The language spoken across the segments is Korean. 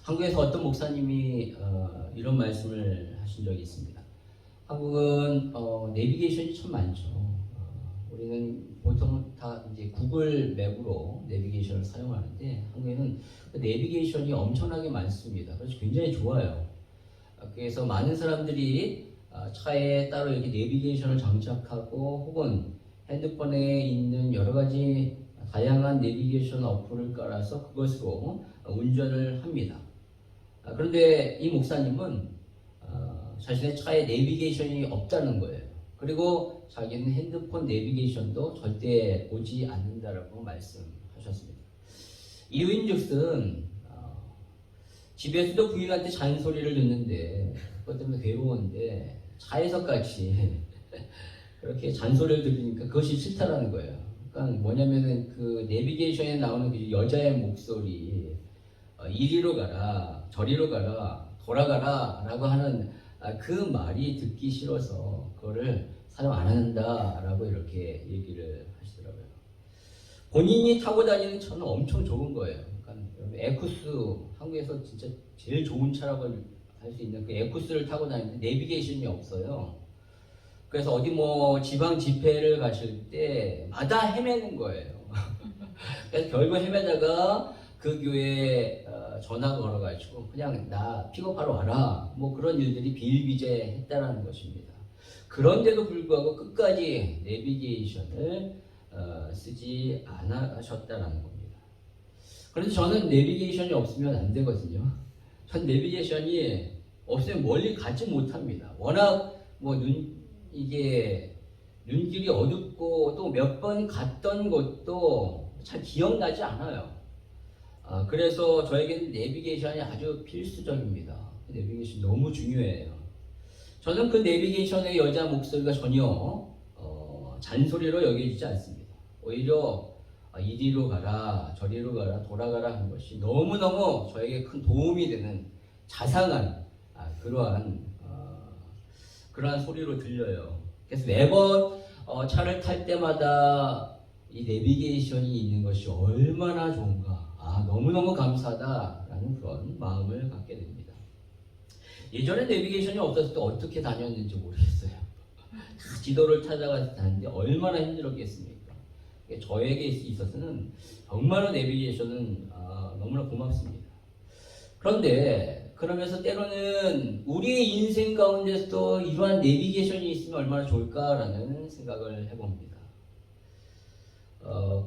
한국에서 어떤 목사님이 이런 말씀을 하신 적이 있습니다. 한국은 내비게이션이 참 많죠. 우리는 보통 다 이제 구글 맵으로 내비게이션을 사용하는데 한국에는 그 내비게이션이 엄청나게 많습니다. 그래서 굉장히 좋아요. 그래서 많은 사람들이 차에 따로 이렇게 내비게이션을 장착하고 혹은 핸드폰에 있는 여러 가지 다양한 내비게이션 어플을 깔아서 그것으로 운전을 합니다. 그런데 이 목사님은 자신의 차에 내비게이션이 없다는 거예요. 그리고 자기는 핸드폰 내비게이션도 절대 보지 않는다라고 말씀하셨습니다. 이유인즉슨 집에서도 부인한테 잔소리를 듣는데 그것 때문에 괴로운데 차에서까지 그렇게 잔소리를 들으니까 그것이 싫다라는 거예요. 그러니까 뭐냐면은 그 내비게이션에 나오는 그 여자의 목소리 이리로 가라 저리로 가라 돌아가라 라고 하는 그 말이 듣기 싫어서 그거를 사용 안 한다라고 이렇게 얘기를 하시더라고요. 본인이 타고 다니는 차는 엄청 좋은 거예요. 그러니까 에쿠스, 한국에서 진짜 제일 좋은 차라고 할 수 있는 그 에쿠스를 타고 다니는데 내비게이션이 없어요. 그래서 어디 뭐 지방 집회를 가실 때마다 헤매는 거예요. 그래서 결국 헤매다가 그 교회에 전화 걸어가지고 그냥 나 픽업하러 와라 뭐 그런 일들이 비일비재했다라는 것입니다. 그런데도 불구하고 끝까지 내비게이션을 쓰지 않으셨다라는 겁니다. 그래서 저는 내비게이션이 없으면 안 되거든요. 전 내비게이션이 없으면 멀리 가지 못합니다. 워낙 뭐 이게 눈길이 어둡고 또 몇 번 갔던 곳도 잘 기억나지 않아요. 그래서 저에게는 내비게이션이 아주 필수적입니다. 내비게이션 너무 중요해요. 저는 그 내비게이션의 여자 목소리가 전혀 잔소리로 여겨지지 않습니다. 오히려 이리로 가라 저리로 가라 돌아가라 하는 것이 너무너무 저에게 큰 도움이 되는 자상한 그러한 소리로 들려요. 그래서 매번 차를 탈 때마다 이 내비게이션이 있는 것이 얼마나 좋은가, 너무너무 감사하다라는 그런 마음을 갖게 됩니다. 예전에 내비게이션이 없었을 때 어떻게 다녔는지 모르겠어요. 다 지도를 찾아가서 다녔는데 얼마나 힘들었겠습니까? 저에게 있어서는 정말로 내비게이션은 너무나 고맙습니다. 그런데 그러면서 때로는 우리의 인생 가운데서도 이러한 내비게이션이 있으면 얼마나 좋을까라는 생각을 해봅니다.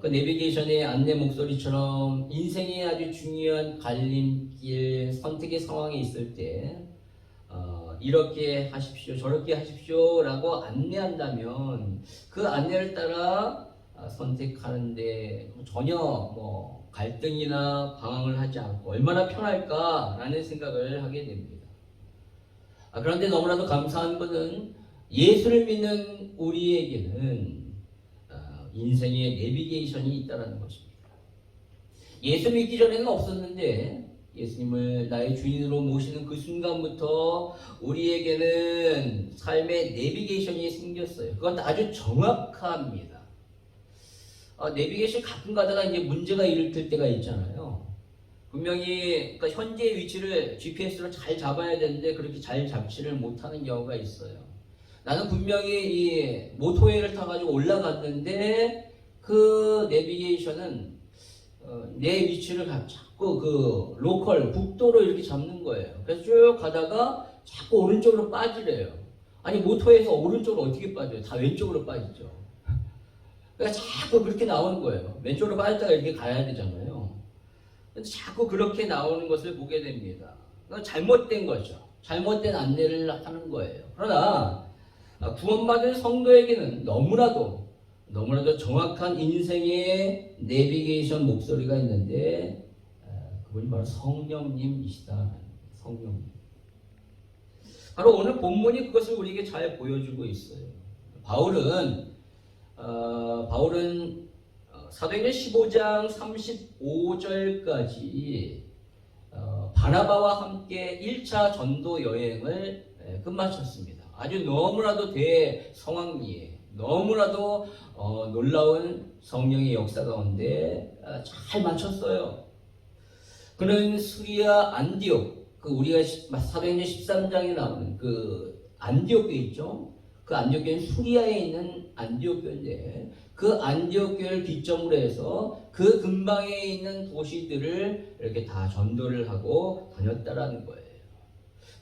그 내비게이션의 안내 목소리처럼 인생의 아주 중요한 갈림길, 선택의 상황에 있을 때 이렇게 하십시오, 저렇게 하십시오 라고 안내한다면 그 안내를 따라 선택하는데 전혀 뭐 갈등이나 방황을 하지 않고 얼마나 편할까라는 생각을 하게 됩니다. 그런데 너무나도 감사한 것은 예수를 믿는 우리에게는 인생의 내비게이션이 있다는 것입니다. 예수 믿기 전에는 없었는데 예수님을 나의 주인으로 모시는 그 순간부터 우리에게는 삶의 내비게이션이 생겼어요. 그건 아주 정확합니다. 내비게이션 가끔 가다가 이제 문제가 일으킬 때가 있잖아요. 분명히 그러니까 현재의 위치를 GPS로 잘 잡아야 되는데 그렇게 잘 잡지를 못하는 경우가 있어요. 나는 분명히 이 모토웨이를 타가지고 올라갔는데 그 내비게이션은 내 위치를 자꾸 그 로컬 국도로 이렇게 잡는 거예요. 그래서 쭉 가다가 자꾸 오른쪽으로 빠지래요. 아니 모토에서 오른쪽으로 어떻게 빠져요? 다 왼쪽으로 빠지죠. 그러니까 자꾸 그렇게 나오는 거예요. 왼쪽으로 빠졌다가 이렇게 가야 되잖아요. 근데 자꾸 그렇게 나오는 것을 보게 됩니다. 그건 잘못된 거죠. 잘못된 안내를 하는 거예요. 그러나 구원받은 성도에게는 너무나도 정확한 인생의 내비게이션 목소리가 있는데 그분이 바로 성령님이시다. 성령님. 바로 오늘 본문이 그것을 우리에게 잘 보여주고 있어요. 바울은 사도행전 15장 35절까지 바나바와 함께 1차 전도 여행을 끝마쳤습니다. 아주 너무나도 대성황리에 너무나도 놀라운 성령의 역사 가운데 잘 마쳤어요. 그는 수리아 안디옥, 그 우리가 사도행전 13장에 나오는 그 안디옥 교회 있죠? 그 안디옥 교회는 수리아에 있는 안디옥 교회인데 그 안디옥 교회를 기점으로 해서 그 근방에 있는 도시들을 이렇게 다 전도를 하고 다녔다라는 거예요.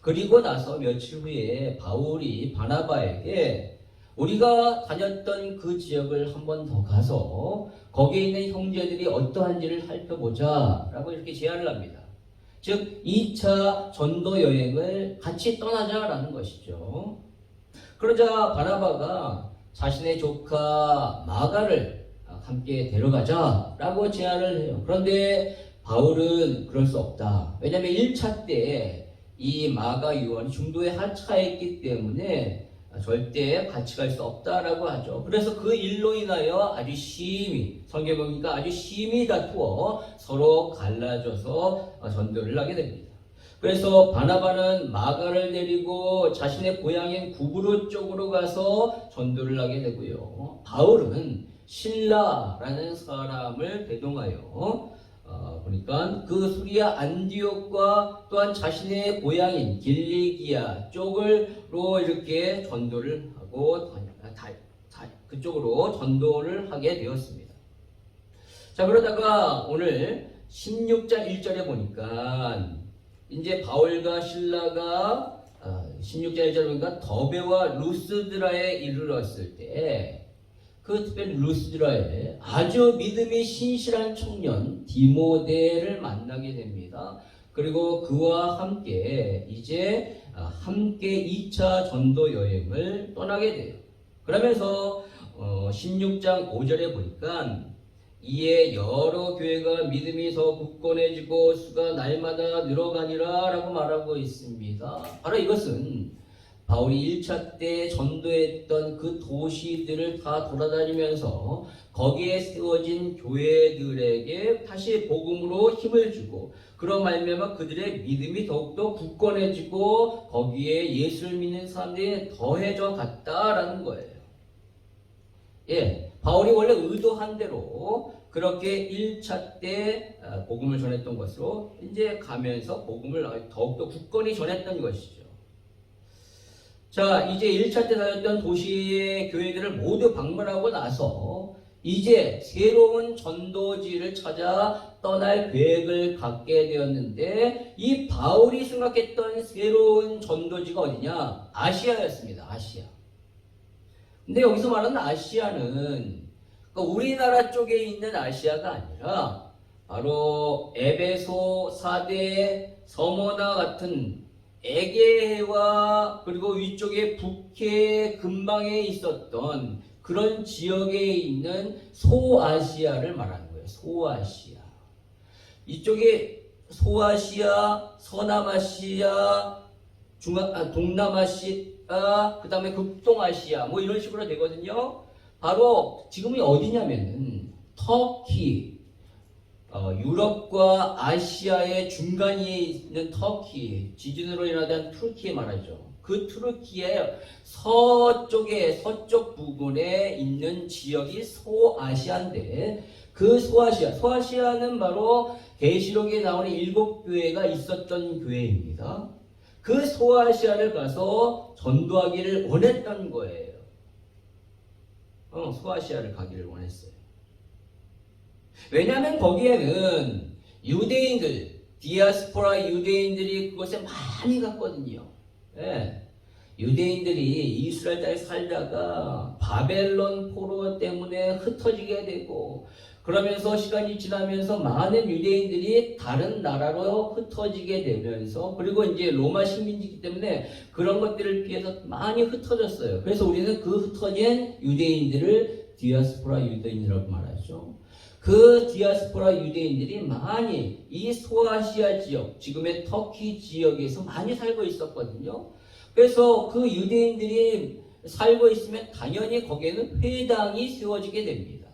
그리고 나서 며칠 후에 바울이 바나바에게 우리가 다녔던 그 지역을 한 번 더 가서 거기에 있는 형제들이 어떠한지를 살펴보자 라고 이렇게 제안을 합니다. 즉 2차 전도 여행을 같이 떠나자라는 것이죠. 그러자 바나바가 자신의 조카 마가를 함께 데려가자라고 제안을 해요. 그런데 바울은 그럴 수 없다. 왜냐하면 1차 때 이 마가 요한이 중도에 하차했기 때문에 절대 같이 갈 수 없다라고 하죠. 그래서 그 일로 인하여 아주 심히 성경에 보니까 아주 심히 다투어 서로 갈라져서 전도를 하게 됩니다. 그래서 바나바는 마가를 데리고 자신의 고향인 구브로 쪽으로 가서 전도를 하게 되고요. 바울은 실라라는 사람을 대동하여 보니까 그 수리아 안디옥과 또한 자신의 고향인 길리기아 쪽으로 이렇게 전도를 하고 그쪽으로 전도를 하게 되었습니다. 자, 그러다가 오늘 16장 1절에 보니까 이제 바울과 실라가 16장 1절에 보니까 더베와 루스드라에 이르렀을 때 그 특별히 루스드라에 아주 믿음이 신실한 청년 디모데를 만나게 됩니다. 그리고 그와 함께 이제 함께 2차 전도 여행을 떠나게 돼요. 그러면서 16장 5절에 보니까 이에 여러 교회가 믿음이 더 굳건해지고 수가 날마다 늘어가니라 라고 말하고 있습니다. 바로 이것은 바울이 1차 때 전도했던 그 도시들을 다 돌아다니면서 거기에 세워진 교회들에게 다시 복음으로 힘을 주고 그런 말미암아 그들의 믿음이 더욱더 굳건해지고 거기에 예수를 믿는 사람들이 더해져 갔다라는 거예요. 예, 바울이 원래 의도한 대로 그렇게 1차 때 복음을 전했던 것으로 이제 가면서 복음을 더욱더 굳건히 전했던 것이죠. 자, 이제 1차 때 다녔던 도시의 교회들을 모두 방문하고 나서 이제 새로운 전도지를 찾아 떠날 계획을 갖게 되었는데 이 바울이 생각했던 새로운 전도지가 어디냐? 아시아였습니다. 아시아. 근데 여기서 말하는 아시아는 우리나라 쪽에 있는 아시아가 아니라 바로 에베소, 사대, 서머나 같은 에게해와 그리고 위쪽에 북해 근방에 있었던 그런 지역에 있는 소아시아를 말하는 거예요. 소아시아. 이쪽에 소아시아, 서남아시아, 동남아시아, 그 다음에 극동아시아 뭐 이런 식으로 되거든요. 바로 지금이 어디냐면은 터키, 유럽과 아시아의 중간에 있는 터키, 지진으로 인하여 투르키에 말하죠. 그 투르키의 서쪽 부분에 있는 지역이 소아시아인데 그 소아시아는 바로 계시록에 나오는 7교회가 있었던 교회입니다. 그 소아시아를 가서 전도하기를 원했던 거예요. 소아시아를 가기를 원했어요. 왜냐하면 거기에는 유대인들, 디아스포라 유대인들이 그곳에 많이 갔거든요. 예. 유대인들이 이스라엘 땅에 살다가 바벨론 포로 때문에 흩어지게 되고 그러면서 시간이 지나면서 많은 유대인들이 다른 나라로 흩어지게 되면서 그리고 이제 로마 식민지이기 때문에 그런 것들을 피해서 많이 흩어졌어요. 그래서 우리는 그 흩어진 유대인들을 디아스포라 유대인이라고 말하죠. 그 디아스포라 유대인들이 많이 이 소아시아 지역, 지금의 터키 지역에서 많이 살고 있었거든요. 그래서 그 유대인들이 살고 있으면 당연히 거기에는 회당이 세워지게 됩니다.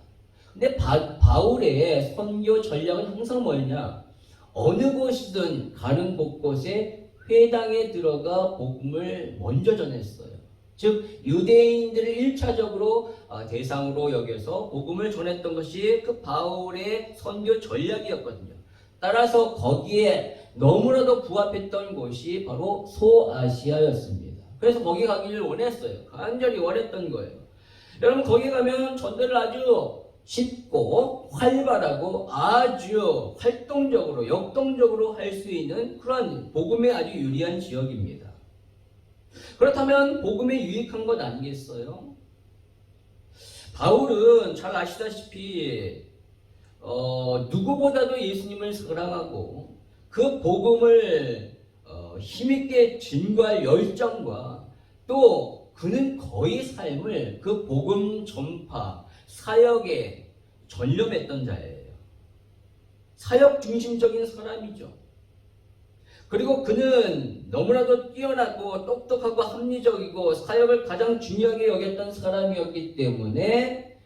근데 바울의 선교 전략은 항상 뭐였냐? 어느 곳이든 가는 곳곳에 회당에 들어가 복음을 먼저 전했어요. 즉 유대인들을 1차적으로 대상으로 여겨서 복음을 전했던 것이 그 바울의 선교 전략이었거든요. 따라서 거기에 너무나도 부합했던 곳이 바로 소아시아였습니다. 그래서 거기 가기를 원했어요. 간절히 원했던 거예요. 여러분 거기 가면 전도를 아주 쉽고 활발하고 아주 활동적으로 역동적으로 할 수 있는 그런 복음에 아주 유리한 지역입니다. 그렇다면 복음에 유익한 것 아니겠어요? 바울은 잘 아시다시피 누구보다도 예수님을 사랑하고 그 복음을 힘있게 증거할 열정과 또 그는 거의 삶을 그 복음 전파 사역에 전념했던 자예요. 사역 중심적인 사람이죠. 그리고 그는 너무나도 뛰어나고 똑똑하고 합리적이고 사역을 가장 중요하게 여겼던 사람이었기 때문에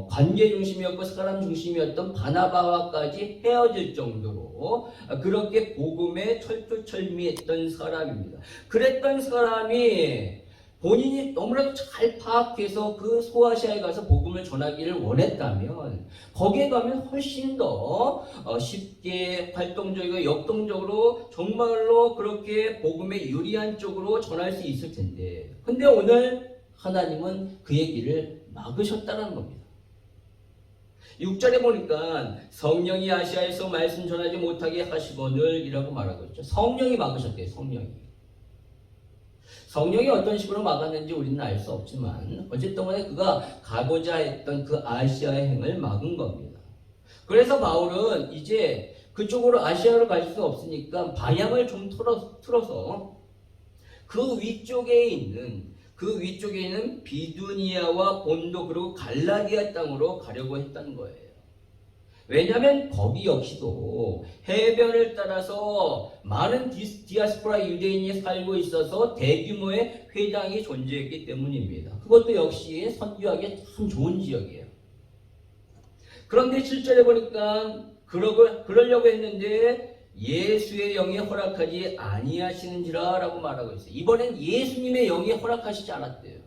관계 중심이었고 사람 중심이었던 바나바와까지 헤어질 정도로 그렇게 복음에 철두철미했던 사람입니다. 그랬던 사람이 본인이 너무나도 잘 파악해서 그 소아시아에 가서 복음을 전하기를 원했다면 거기에 가면 훨씬 더 쉽게 활동적이고 역동적으로 정말로 그렇게 복음에 유리한 쪽으로 전할 수 있을 텐데 근데 오늘 하나님은 그의 길을 막으셨다는 겁니다. 6절에 보니까 성령이 아시아에서 말씀 전하지 못하게 하시거늘 이라고 말하고 있죠. 성령이 막으셨대요. 성령이 어떤 식으로 막았는지 우리는 알 수 없지만 어쨌든 간에 그가 가고자 했던 그 아시아의 행을 막은 겁니다. 그래서 바울은 이제 그쪽으로 아시아로 갈 수 없으니까 방향을 좀 틀어서 그 위쪽에 있는 비두니아와 본도 그리고 갈라디아 땅으로 가려고 했던 거예요. 왜냐하면 거기 역시도 해변을 따라서 많은 디아스포라 유대인이 살고 있어서 대규모의 회당이 존재했기 때문입니다. 그것도 역시 선교하기에 참 좋은 지역이에요. 그런데 실제로 보니까 그러려고 했는데 예수의 영이 허락하지 아니하시는지라 라고 말하고 있어요. 이번엔 예수님의 영이 허락하시지 않았대요.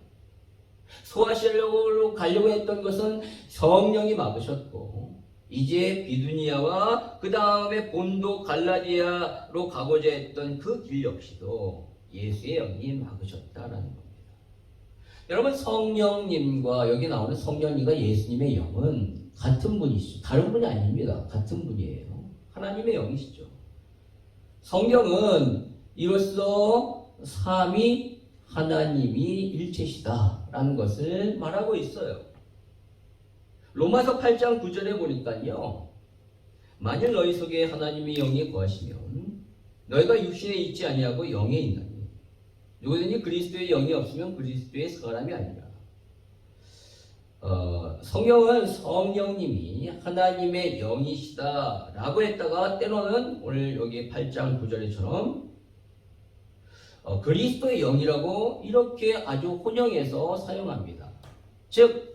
소아시아로 가려고 했던 것은 성령이 막으셨고 이제 비두니아와 그 다음에 본도 갈라디아로 가고자 했던 그 길 역시도 예수의 영이 막으셨다라는 겁니다. 여러분 성령님과 여기 나오는 성령님과 예수님의 영은 같은 분이시죠. 다른 분이 아닙니다. 같은 분이에요. 하나님의 영이시죠. 성경은 이로써 삼위 하나님이 일체시다라는 것을 말하고 있어요. 로마서 8장 9절에 보니까요. 만일 너희 속에 하나님의 영이 거하시면 너희가 육신에 있지 아니하고 영에 있나니 누구든지 그리스도의 영이 없으면 그리스도의 사람이 아니라. 성경은 성령님이 하나님의 영이시다라고 했다가 때로는 오늘 여기 8장 9절에처럼 그리스도의 영이라고 이렇게 아주 혼용해서 사용합니다. 즉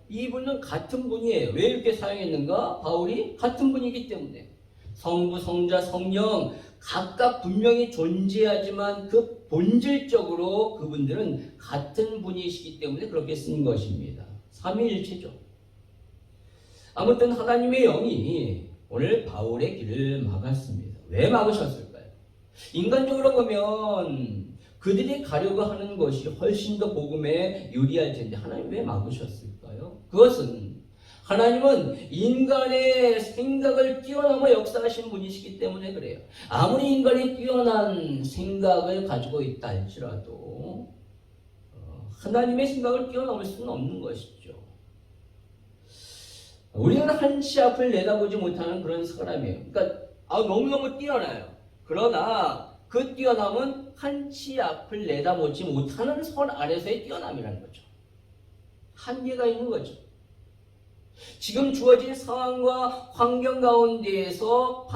이분은 같은 분이에요. 왜 이렇게 사용했는가? 바울이 같은 분이기 때문에 성부, 성자, 성령 각각 분명히 존재하지만 그 본질적으로 그분들은 같은 분이시기 때문에 그렇게 쓴 것입니다. 삼위일체죠. 아무튼 하나님의 영이 오늘 바울의 길을 막았습니다. 왜 막으셨을까요? 인간적으로 보면 그들이 가려고 하는 것이 훨씬 더 복음에 유리할 텐데 하나님 왜 막으셨을까요? 그것은 하나님은 인간의 생각을 뛰어넘어 역사하신 분이시기 때문에 그래요. 아무리 인간이 뛰어난 생각을 가지고 있다 할지라도 하나님의 생각을 뛰어넘을 수는 없는 것이죠. 우리는 한치 앞을 내다보지 못하는 그런 사람이에요. 그러니까 너무너무 뛰어나요. 그러나 그 뛰어남은 한치 앞을 내다보지 못하는 선 아래서의 뛰어남이라는 거죠. 한계가 있는 거죠. 지금 주어진 상황과 환경 가운데에서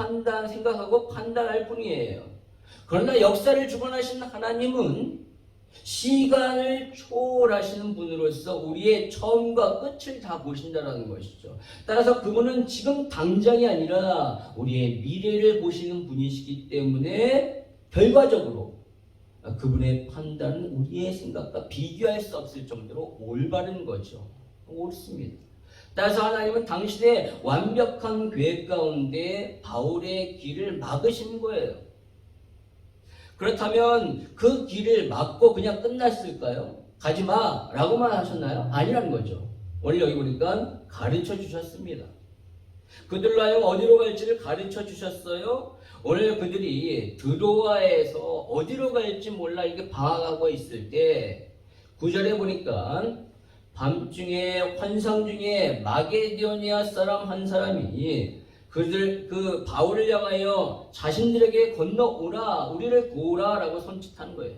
생각하고 판단할 뿐이에요. 그러나 역사를 주관하신 하나님은 시간을 초월하시는 분으로서 우리의 처음과 끝을 다 보신다는 것이죠. 따라서 그분은 지금 당장이 아니라 우리의 미래를 보시는 분이시기 때문에 결과적으로 그분의 판단은 우리의 생각과 비교할 수 없을 정도로 올바른 거죠. 옳습니다. 따라서 하나님은 당신의 완벽한 계획 가운데 바울의 길을 막으신 거예요. 그렇다면 그 길을 막고 그냥 끝났을까요? 가지마 라고만 하셨나요? 아니라는 거죠. 오늘 여기 보니까 가르쳐 주셨습니다. 그들로 하여금 어디로 갈지를 가르쳐 주셨어요. 오늘 그들이 드로아에서 어디로 갈지 몰라 이렇게 방황하고 있을 때 9절에 보니까 밤중에 환상 중에 마게도니아 사람 한 사람이 그 바울을 향하여 자신들에게 건너오라 우리를 구하라 라고 선짓한 거예요.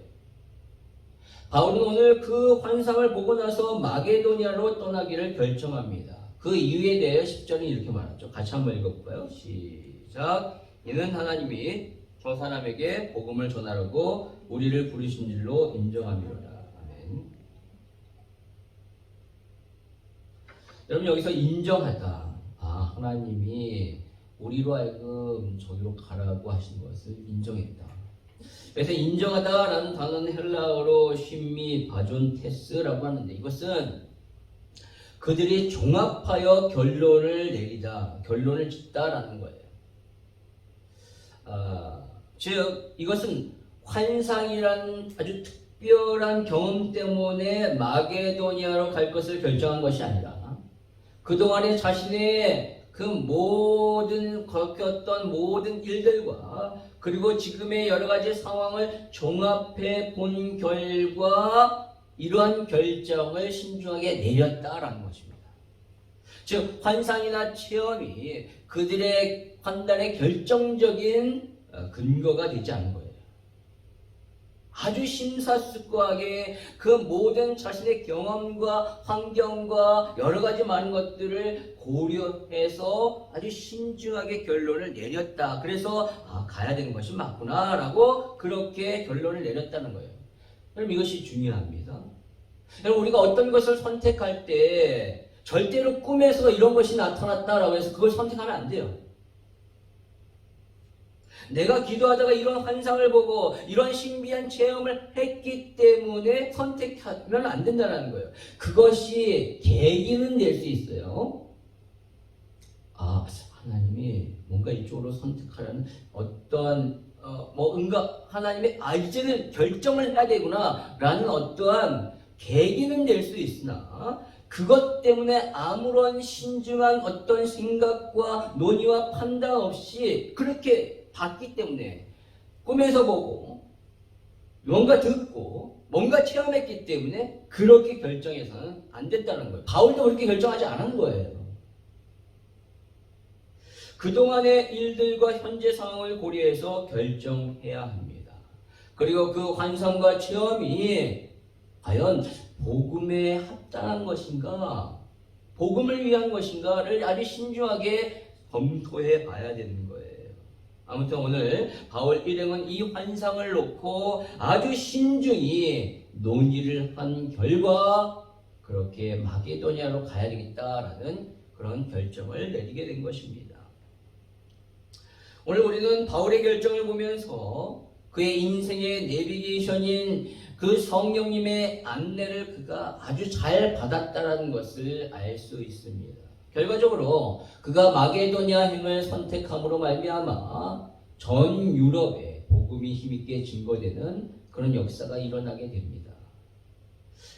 바울은 오늘 그 환상을 보고 나서 마게도니아로 떠나기를 결정합니다. 그 이유에 대해 10절은 이렇게 말하죠. 같이 한번 읽어볼까요? 시작. 이는 하나님이 저 사람에게 복음을 전하라고 우리를 부르신 줄로 인정함이로라. 아멘. 여러분 여기서 인정하다. 하나님이 우리로 하여금 저기로 가라고 하신 것을 인정했다. 그래서 인정하다라는 단어는 헬라어로 쉼미 바존테스라고 하는데 이것은 그들이 종합하여 결론을 내리다, 결론을 짓다라는 거예요. 즉 이것은 환상이란 아주 특별한 경험 때문에 마게도니아로 갈 것을 결정한 것이 아니라 그동안에 자신의 그 모든 겪었던 모든 일들과 그리고 지금의 여러 가지 상황을 종합해 본 결과 이러한 결정을 신중하게 내렸다라는 것입니다. 즉 환상이나 체험이 그들의 판단의 결정적인 근거가 되지 않은 거예요. 아주 심사숙고하게 그 모든 자신의 경험과 환경과 여러 가지 많은 것들을 고려해서 아주 신중하게 결론을 내렸다. 그래서 가야 되는 것이 맞구나 라고 그렇게 결론을 내렸다는 거예요. 여러분 이것이 중요합니다. 여러분 우리가 어떤 것을 선택할 때 절대로 꿈에서 이런 것이 나타났다라고 해서 그걸 선택하면 안 돼요. 내가 기도하다가 이런 환상을 보고 이런 신비한 체험을 했기 때문에 선택하면 안 된다는 거예요. 그것이 계기는 될 수 있어요. 하나님이 뭔가 이쪽으로 선택하라는 어떠한 하나님이 이제는 결정을 해야 되구나 라는 어떠한 계기는 될 수 있으나 그것 때문에 아무런 신중한 어떤 생각과 논의와 판단 없이 그렇게 봤기 때문에 꿈에서 보고 뭔가 듣고 뭔가 체험했기 때문에 그렇게 결정해서는 안 됐다는 거예요. 바울도 그렇게 결정하지 않은 거예요. 그동안의 일들과 현재 상황을 고려해서 결정해야 합니다. 그리고 그 환상과 체험이 과연 복음에 합당한 것인가, 복음을 위한 것인가를 아주 신중하게 검토해 봐야 되는 거예요. 아무튼 오늘 바울 일행은 이 환상을 놓고 아주 신중히 논의를 한 결과 그렇게 마게도니아로 가야 되겠다라는 그런 결정을 내리게 된 것입니다. 오늘 우리는 바울의 결정을 보면서 그의 인생의 내비게이션인 그 성령님의 안내를 그가 아주 잘 받았다는 것을 알 수 있습니다. 결과적으로 그가 마게도니아 행을 선택함으로 말미암아 전 유럽에 복음이 힘있게 증거되는 그런 역사가 일어나게 됩니다.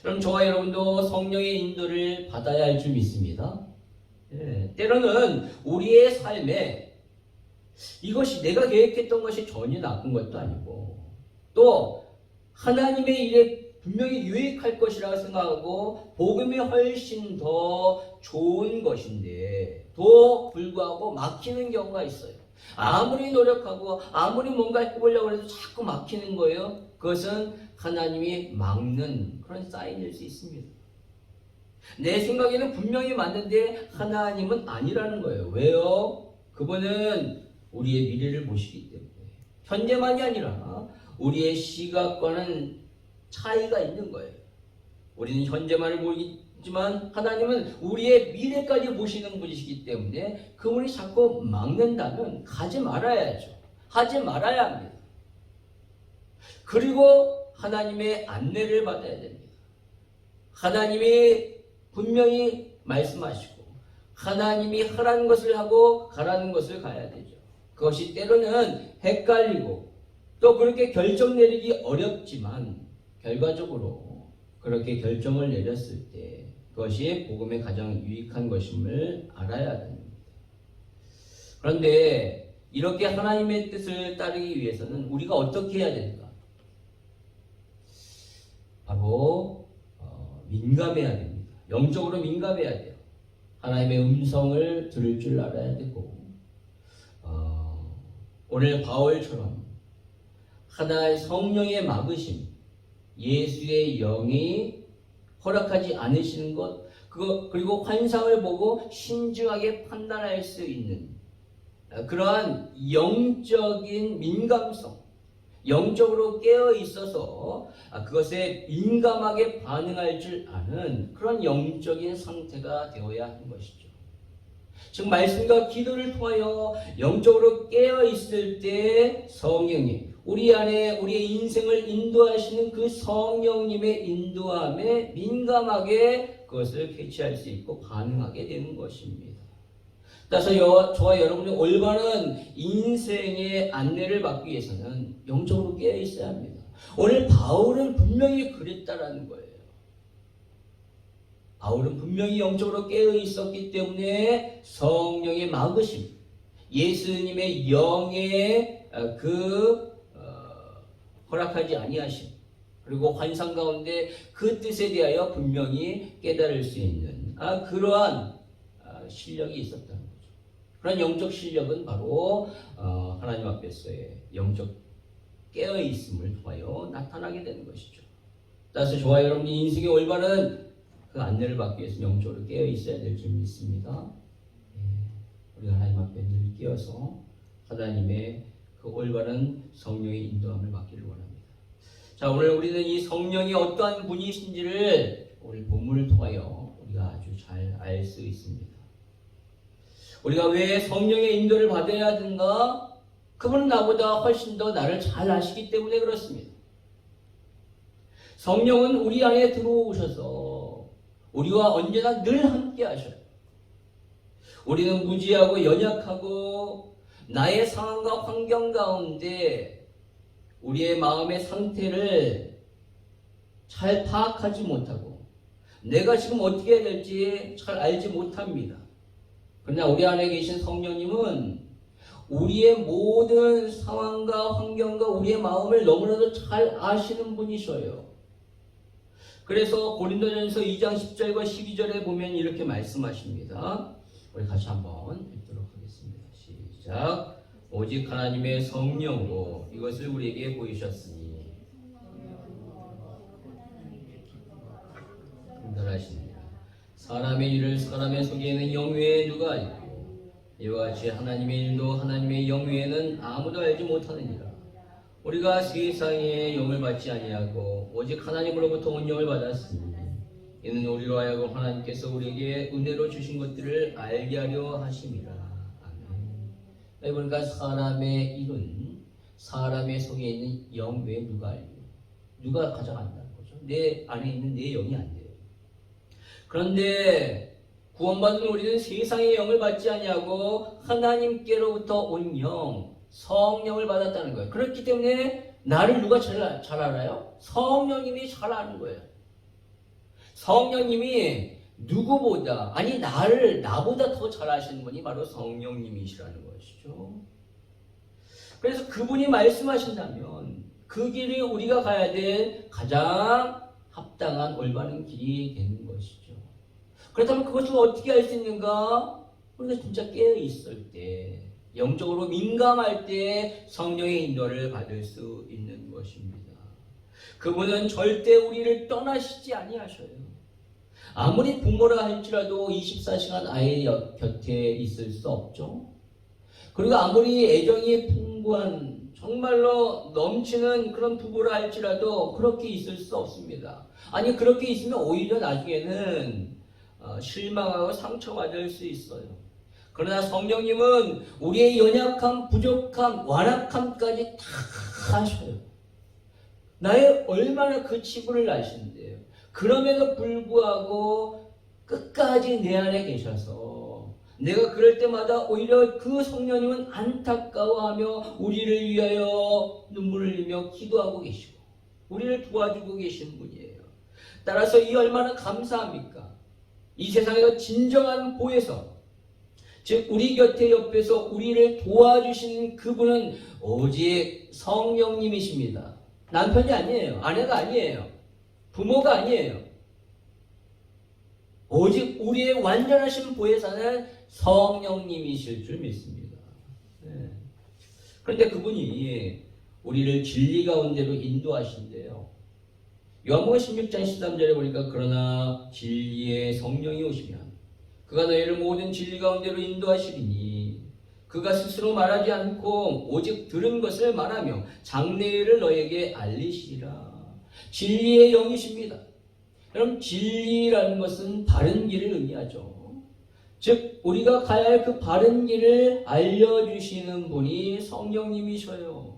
그럼 저와 여러분도 성령의 인도를 받아야 할 줄 믿습니다. 때로는 우리의 삶에 이것이 내가 계획했던 것이 전혀 나쁜 것도 아니고 또 하나님의 일에 분명히 유익할 것이라고 생각하고 복음이 훨씬 더 좋은 것인데 도 불구하고 막히는 경우가 있어요. 아무리 노력하고 아무리 뭔가 해보려고 해도 자꾸 막히는 거예요. 그것은 하나님이 막는 그런 사인일 수 있습니다. 내 생각에는 분명히 맞는데 하나님은 아니라는 거예요. 왜요? 그분은 우리의 미래를 보시기 때문에 현재만이 아니라 우리의 시각과는 차이가 있는 거예요. 우리는 현재만을 보지만 하나님은 우리의 미래까지 보시는 분이시기 때문에 그분이 자꾸 막는다면 가지 말아야죠. 하지 말아야 합니다. 그리고 하나님의 안내를 받아야 됩니다. 하나님이 분명히 말씀하시고 하나님이 하라는 것을 하고 가라는 것을 가야 되죠. 그것이 때로는 헷갈리고 또 그렇게 결정 내리기 어렵지만 결과적으로 그렇게 결정을 내렸을 때 그것이 복음에 가장 유익한 것임을 알아야 됩니다. 그런데 이렇게 하나님의 뜻을 따르기 위해서는 우리가 어떻게 해야 될까? 바로 민감해야 됩니다. 영적으로 민감해야 돼요. 하나님의 음성을 들을 줄 알아야 되고 오늘 바울처럼 하나의 성령의 막으심, 예수의 영이 허락하지 않으시는 것, 그리고 환상을 보고 신중하게 판단할 수 있는 그러한 영적인 민감성, 영적으로 깨어 있어서 그것에 민감하게 반응할 줄 아는 그런 영적인 상태가 되어야 하는 것이죠. 즉 말씀과 기도를 통하여 영적으로 깨어 있을 때 성령이 우리 안에 우리의 인생을 인도하시는 그 성령님의 인도함에 민감하게 그것을 캐치할 수 있고 반응하게 되는 것입니다. 따라서 저와 여러분이 올바른 인생의 안내를 받기 위해서는 영적으로 깨어 있어야 합니다. 오늘 바울은 분명히 그랬다라는 거예요. 바울은 분명히 영적으로 깨어 있었기 때문에 성령의 막으심, 예수님의 영의 허락하지 아니하심, 그리고 환상 가운데 그 뜻에 대하여 분명히 깨달을 수 있는 그러한 실력이 있었다는 거죠. 그런 영적 실력은 바로 하나님 앞에서의 영적 깨어 있음을 통하여 나타나게 되는 것이죠. 따라서 저와 여러분이 인생의 올바른 그 안내를 받기 위해서 영적으로 깨어 있어야 될 줄 믿습니다. 우리 하나님 앞에 늘 깨어서 하나님의 그 올바른 성령의 인도함을 받기를 원합니다. 자, 오늘 우리는 이 성령이 어떠한 분이신지를 오늘 본문을 통하여 우리가 아주 잘 알 수 있습니다. 우리가 왜 성령의 인도를 받아야 하는가? 그분은 나보다 훨씬 더 나를 잘 아시기 때문에 그렇습니다. 성령은 우리 안에 들어오셔서 우리와 언제나 늘 함께 하셔요. 우리는 무지하고 연약하고 나의 상황과 환경 가운데 우리의 마음의 상태를 잘 파악하지 못하고 내가 지금 어떻게 해야 될지 잘 알지 못합니다. 그러나 우리 안에 계신 성령님은 우리의 모든 상황과 환경과 우리의 마음을 너무나도 잘 아시는 분이셔요. 그래서 고린도전서 2장 10절과 12절에 보면 이렇게 말씀하십니다. 우리 같이 한번 읽도록 하겠습니다. 시작. 오직 하나님의 성령으로 이것을 우리에게 보이셨으니 분별하십니다. 사람의 일을 사람의 속에는 영 외에 누가 알고 이와 같이 하나님의 일도 하나님의 영 외에는 아무도 알지 못하느니라. 우리가 세상의 영을 받지 아니하고 오직 하나님으로부터 온 영을 받았으니 이는 우리로 하여금 하나님께서 우리에게 은혜로 주신 것들을 알게 하려 하심이라. 아멘. 그러니까 사람의 일은 사람의 속에 있는 영 외에 누가 알고 누가 가장 안다는 거죠. 내 안에 있는 내 영이 안 돼요. 그런데 구원받은 우리는 세상의 영을 받지 아니하고 하나님께로부터 온 영, 성령을 받았다는 거예요. 그렇기 때문에 나를 누가 잘 알아요? 성령님이 잘 아는 거예요. 성령님이 누구보다, 아니 나보다 더 잘 아시는 분이 바로 성령님이시라는 것이죠. 그래서 그분이 말씀하신다면 그 길이 우리가 가야 될 가장 합당한 올바른 길이 되는 것이죠. 그렇다면 그것을 어떻게 할 수 있는가? 우리가 진짜 깨어 있을 때, 영적으로 민감할 때 성령의 인도를 받을 수 있는 것입니다. 그분은 절대 우리를 떠나시지 아니하셔요. 아무리 부모라 할지라도 24시간 아이 곁에 있을 수 없죠. 그리고 아무리 애정이 풍부한 정말로 넘치는 그런 부부라 할지라도 그렇게 있을 수 없습니다. 아니 그렇게 있으면 오히려 나중에는 실망하고 상처받을 수 있어요. 그러나 성령님은 우리의 연약함, 부족함, 완악함까지 다 아셔요. 나의 얼마나 그 치부를 아시는데요. 그럼에도 불구하고 끝까지 내 안에 계셔서 내가 그럴 때마다 오히려 그 성령님은 안타까워하며 우리를 위하여 눈물을 흘리며 기도하고 계시고 우리를 도와주고 계신 분이에요. 따라서 이 얼마나 감사합니까? 이 세상에서 진정한 보혜사, 즉 우리 곁에 옆에서 우리를 도와주시는 그분은 오직 성령님이십니다. 남편이 아니에요. 아내가 아니에요. 부모가 아니에요. 오직 우리의 완전하신 보혜사는 성령님이실 줄 믿습니다. 네. 그런데 그분이 우리를 진리 가운데로 인도하신대요. 요한복음 16장 13절에 보니까 그러나 진리의 성령이 오시면 그가 너희를 모든 진리 가운데로 인도하시리니 그가 스스로 말하지 않고 오직 들은 것을 말하며 장래일을 너에게 알리시리라. 진리의 영이십니다. 그럼 진리라는 것은 바른 길을 의미하죠. 즉 우리가 가야 할 그 바른 길을 알려주시는 분이 성령님이셔요.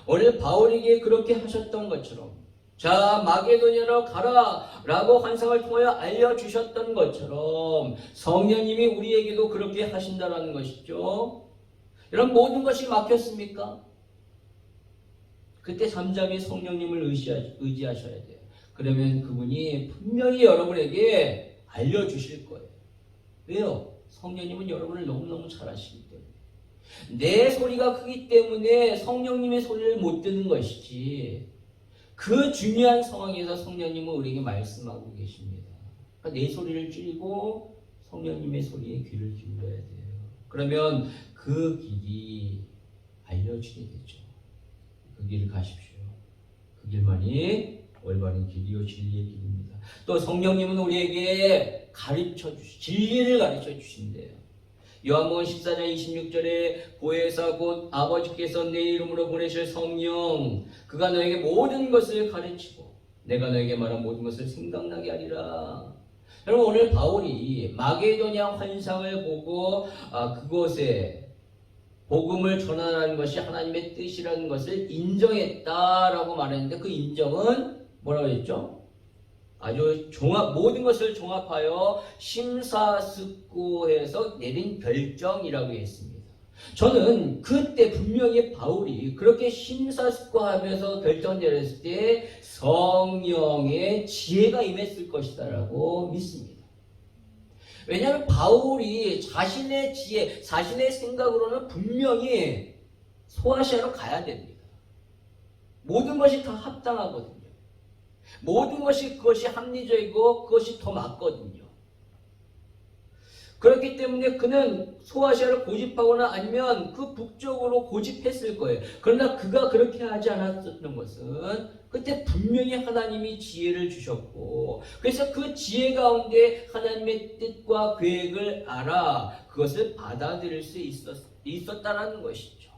오늘 바울에게 그렇게 하셨던 것처럼 자 마게도냐로 가라 라고 환상을 통하여 알려주셨던 것처럼 성령님이 우리에게도 그렇게 하신다는 것이죠. 이런 모든 것이 막혔습니까? 그때 잠잠히 성령님을 의지하셔야 돼요. 그러면 그분이 분명히 여러분에게 알려주실 거예요. 왜요? 성령님은 여러분을 너무너무 잘 아시기 때문에. 내 소리가 크기 때문에 성령님의 소리를 못 듣는 것이지 그 중요한 상황에서 성령님은 우리에게 말씀하고 계십니다. 그러니까 내 소리를 줄이고 성령님의 소리에 귀를 기울여야 돼요. 그러면 그 길이 알려지게 되죠. 그 길을 가십시오. 그 길만이 올바른 길이요 진리의 길입니다. 또 성령님은 우리에게 진리를 가르쳐 주신대요. 요한복음 14장 26절에 보혜사 곧 아버지께서 내 이름으로 보내실 성령 그가 너에게 모든 것을 가르치고 내가 너에게 말한 모든 것을 생각나게 하리라. 여러분 오늘 바울이 마게도냐 환상을 보고 그곳에 복음을 전하라는 것이 하나님의 뜻이라는 것을 인정했다라고 말했는데 그 인정은 뭐라고 했죠? 아주 모든 것을 종합하여 심사숙고해서 내린 결정이라고 했습니다. 저는 그때 분명히 바울이 그렇게 심사숙고하면서 결정 내렸을 때 성령의 지혜가 임했을 것이다라고 믿습니다. 왜냐하면 바울이 자신의 지혜, 자신의 생각으로는 분명히 소아시아로 가야 됩니다. 모든 것이 다 합당하거든요. 모든 것이 그것이 합리적이고 그것이 더 맞거든요. 그렇기 때문에 그는 소아시아를 고집하거나 아니면 그 북쪽으로 고집했을 거예요. 그러나 그가 그렇게 하지 않았던 것은 그때 분명히 하나님이 지혜를 주셨고 그래서 그 지혜 가운데 하나님의 뜻과 계획을 알아 그것을 받아들일 수 있었다는 것이죠.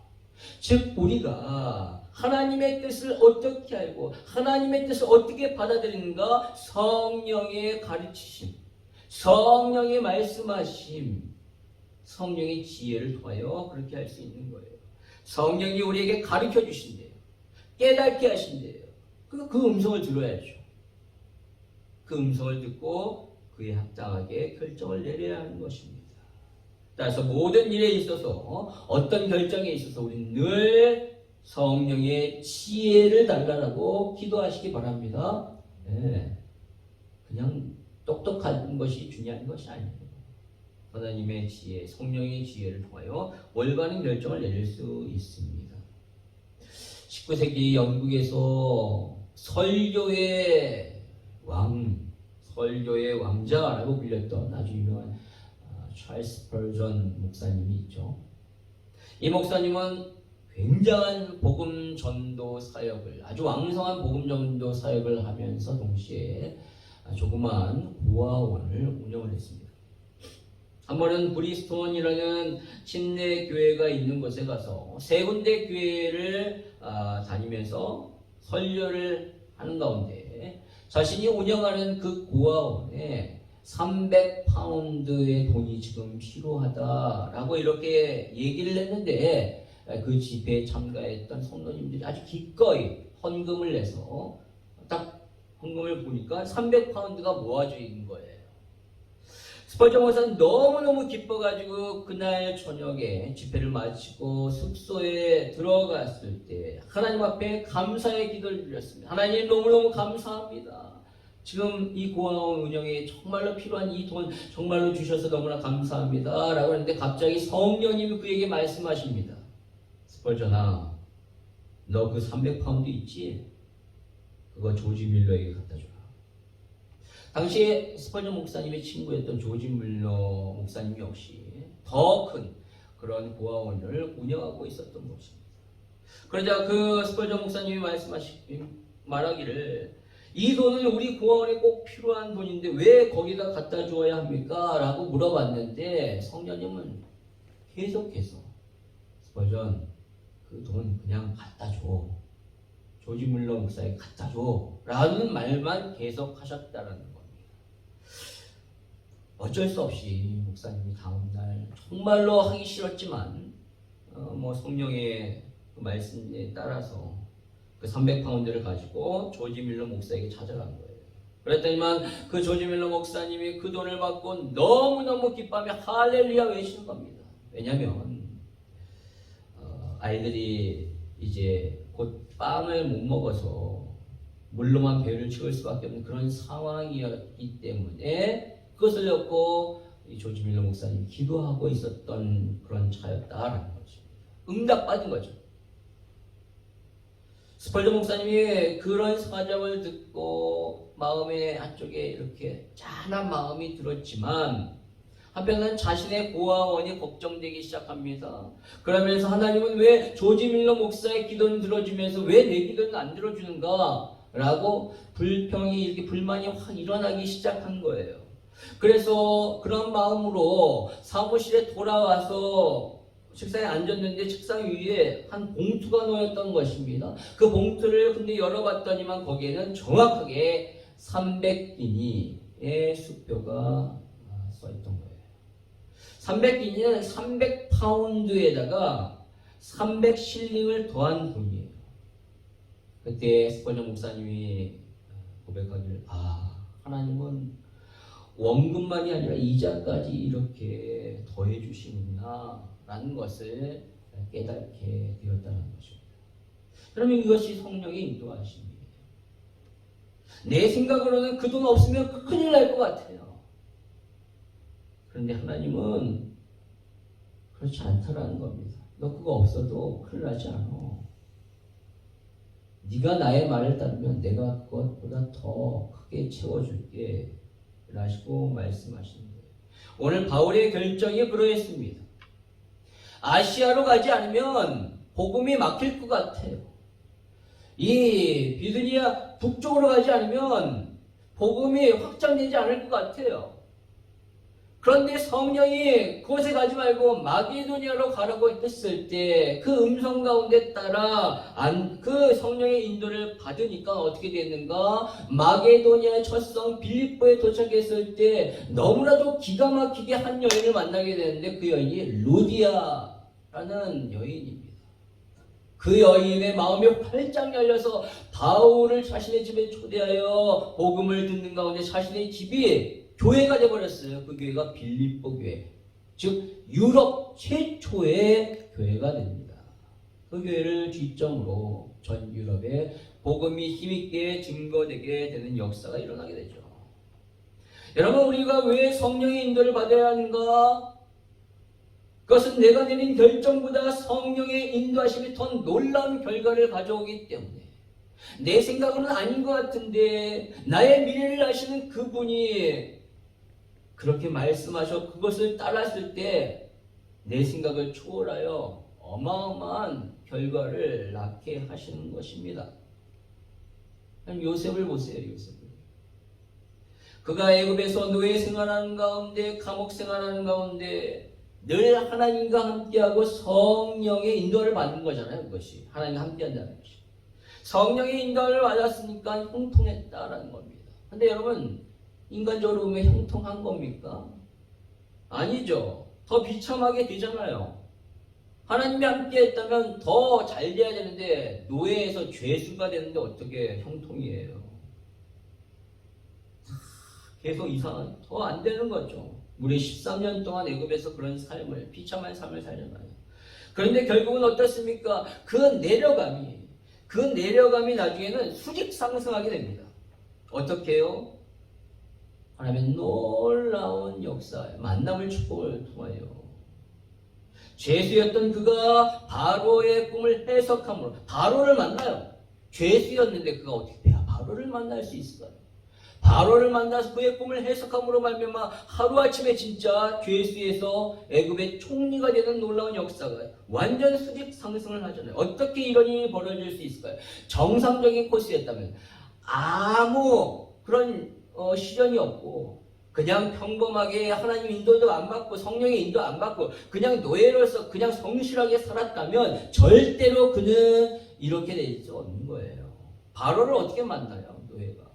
즉 우리가 하나님의 뜻을 어떻게 알고 하나님의 뜻을 어떻게 받아들이는가? 성령의 가르치심, 성령의 말씀하심, 성령의 지혜를 통하여 그렇게 할 수 있는 거예요. 성령이 우리에게 가르쳐 주신대요. 깨닫게 하신대요. 그 음성을 들어야죠. 그 음성을 듣고 그에 합당하게 결정을 내려야 하는 것입니다. 따라서 모든 일에 있어서 어떤 결정에 있어서 우리는 늘 성령의 지혜를 달라고 기도하시기 바랍니다. 네. 그냥 똑똑한 것이 중요한 것이 아니에요. 하나님의 지혜, 성령의 지혜를 통하여 올바른 결정을 내릴 수 있습니다. 19세기 영국에서 설교의 왕자라고 불렸던 아주 유명한 찰스 스펄전 목사님이 있죠. 이 목사님은 굉장한 복음 전도 사역을 아주 왕성한 복음 전도 사역을 하면서 동시에 조그마한 고아원을 운영을 했습니다. 한 번은 브리스톤이라는 침례 교회가 있는 곳에 가서 세 군데 교회를 다니면서 설교를 하는 가운데 자신이 운영하는 그 고아원에 300파운드의 돈이 지금 필요하다라고 이렇게 얘기를 했는데 그 집회에 참가했던 성도님들이 아주 기꺼이 헌금을 내서 딱 헌금을 보니까 300파운드가 모아져 있는 거예요. 스펄전 목사는 너무너무 기뻐가지고 그날 저녁에 집회를 마치고 숙소에 들어갔을 때 하나님 앞에 감사의 기도를 드렸습니다. 하나님 너무너무 감사합니다. 지금 이 고아원 운영에 정말로 필요한 이 돈 정말로 주셔서 너무나 감사합니다. 라고 했는데 갑자기 성령님이 그에게 말씀하십니다. 스펄전아, 너 그 300파운드 있지? 그거 조지 밀러에게 갖다 줘라. 당시에 스펄전 목사님의 친구였던 조지 밀러 목사님 역시 더 큰 그런 고아원을 운영하고 있었던 것입니다. 그러자 그 스펄전 목사님이 말하기를 이 돈은 우리 고아원에 꼭 필요한 돈인데 왜 거기다 갖다 주어야 합니까? 라고 물어봤는데 성령님은 계속해서 스펄전 그 돈 그냥 갖다 줘. 조지 밀러 목사에게 갖다 줘. 라는 말만 계속 하셨다는 겁니다. 어쩔 수 없이 목사님이 다음날 정말로 하기 싫었지만 성령의 그 말씀에 따라서 그 300파운드를 가지고 조지 밀러 목사에게 찾아간 거예요. 그랬더니만 그 조지 밀러 목사님이 그 돈을 받고 너무너무 기뻐하며 할렐루야 외치는 겁니다. 왜냐하면 아이들이 이제 곧 빵을 못 먹어서 물로만 배를 채울 수밖에 없는 그런 상황이었기 때문에 그것을 엮고 이 조지 밀러 목사님이 기도하고 있었던 그런 차였다라는 거죠. 응답받은 거죠. 스펄전 목사님이 그런 사정을 듣고 마음의 한쪽에 이렇게 짠한 마음이 들었지만 한편은 자신의 고아원이 걱정되기 시작합니다. 그러면서 하나님은 왜 조지 밀러 목사의 기도는 들어주면서 왜 내 기도는 안 들어주는가? 라고 불평이 이렇게 불만이 확 일어나기 시작한 거예요. 그래서 그런 마음으로 사무실에 돌아와서 책상에 앉았는데 책상 위에 한 봉투가 놓였던 것입니다. 그 봉투를 근데 열어봤더니만 거기에는 정확하게 300기니의 수표가 써있던 거예요. 300기니는 300파운드에다가 300실링을 더한 돈이에요. 그때 스펄전 목사님이 고백하기를 하나님은 원금만이 아니라 이자까지 이렇게 더해 주시는구나 라는 것을 깨닫게 되었다는 것입니다. 그러면 이것이 성령의 인도하심이에요. 내 생각으로는 그 돈 없으면 큰일 날 것 같아요. 그런데 하나님은 그렇지 않다라는 겁니다. 너 그거 없어도 큰일 나지 않아. 네가 나의 말을 따르면 내가 그것보다 더 크게 채워줄게 라시고 말씀하시는 거예요. 오늘 바울의 결정이 그러했습니다. 아시아로 가지 않으면 복음이 막힐 것 같아요. 이 비두니아 북쪽으로 가지 않으면 복음이 확장되지 않을 것 같아요. 그런데 성령이 그곳에 가지 말고 마게도니아로 가라고 했을 때 그 음성 가운데 따라 그 성령의 인도를 받으니까 어떻게 됐는가? 마게도니아의 첫성 빌립보에 도착했을 때 너무나도 기가 막히게 한 여인을 만나게 되는데 그 여인이 루디아라는 여인입니다. 그 여인의 마음이 활짝 열려서 바울을 자신의 집에 초대하여 복음을 듣는 가운데 자신의 집이 교회가 되어버렸어요. 그 교회가 빌립보 교회, 즉 유럽 최초의 교회가 됩니다. 그 교회를 기점으로 전 유럽에 복음이 힘있게 증거되게 되는 역사가 일어나게 되죠. 여러분, 우리가 왜 성령의 인도를 받아야 하는가? 그것은 내가 내린 결정보다 성령의 인도하심이 더 놀라운 결과를 가져오기 때문에 내 생각은 아닌 것 같은데 나의 미래를 아시는 그분이 그렇게 말씀하셔 그것을 따랐을 때 내 생각을 초월하여 어마어마한 결과를 낳게 하시는 것입니다. 요셉을 보세요. 요셉을. 그가 애굽에서 노예 생활하는 가운데 감옥 생활하는 가운데 늘 하나님과 함께하고 성령의 인도를 받는 거잖아요. 그것이 하나님과 함께한다는 것이. 성령의 인도를 받았으니까 형통했다라는 겁니다. 근데 여러분, 인간적으로 보면 형통한 겁니까? 아니죠. 더 비참하게 되잖아요. 하나님이 함께 했다면 더 잘 돼야 되는데 노예에서 죄수가 되는데 어떻게 형통이에요? 계속 이상한, 더 안 되는 거죠. 무려 13년 동안 애굽에서 그런 삶을, 비참한 삶을 살잖아요. 그런데 결국은 어떻습니까? 그 내려감이 나중에는 수직 상승하게 됩니다. 어떻게 해요? 하나님의 놀라운 역사에 만남을 축복을 통하여 죄수였던 그가 바로의 꿈을 해석함으로 바로를 만나요. 죄수였는데 그가 어떻게 바로를 만날 수 있을까요? 바로를 만나서 그의 꿈을 해석함으로 말미암아 하루아침에 진짜 죄수에서 애굽의 총리가 되는 놀라운 역사가 완전 수직 상승을 하잖아요. 어떻게 이런 일이 벌어질 수 있을까요? 정상적인 코스였다면 아무 그런 시련이 없고 그냥 평범하게 하나님 인도도 안 받고 성령의 인도 안 받고 그냥 노예로서 그냥 성실하게 살았다면 절대로 그는 이렇게 될 수 없는 거예요. 바로를 어떻게 만나요? 노예가.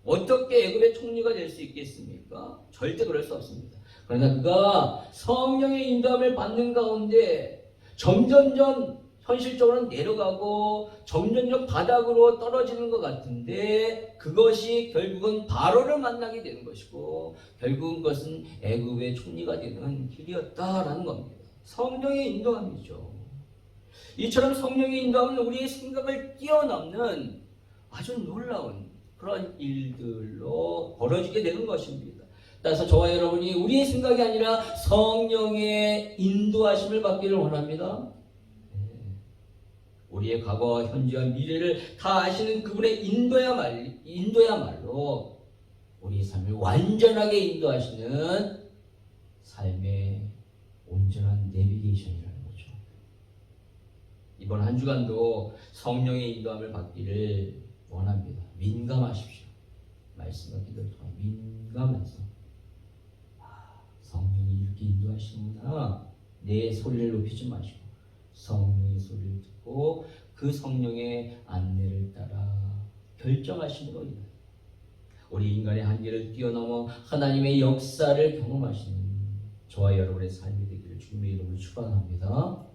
어떻게 애굽의 총리가 될 수 있겠습니까? 절대 그럴 수 없습니다. 그러나 그가 성령의 인도함을 받는 가운데 점점점 현실적으로 내려가고 점점점 바닥으로 떨어지는 것 같은데 그것이 결국은 바로를 만나게 되는 것이고 결국은 그것은 애굽의 총리가 되는 길이었다라는 겁니다. 성령의 인도함이죠. 이처럼 성령의 인도함은 우리의 생각을 뛰어넘는 아주 놀라운 그런 일들로 벌어지게 되는 것입니다. 따라서 저와 여러분이 우리의 생각이 아니라 성령의 인도하심을 받기를 원합니다. 우리의 과거와 현재와 미래를 다 아시는 그분의 인도야말로 우리의 삶을 완전하게 인도하시는 삶의 온전한 내비게이션이라는 거죠. 이번 한 주간도 성령의 인도함을 받기를 원합니다. 민감하십시오. 말씀과 기도를 통해 민감해서 성령이 이렇게 인도하시는구나. 내 소리를 높이지 마시고 성령의 소리를 듣고 그 성령의 안내를 따라 결정하시는 겁니다. 우리 인간의 한계를 뛰어넘어 하나님의 역사를 경험하시는 저와 여러분의 삶이 되기를 주님의 이름으로 축원합니다.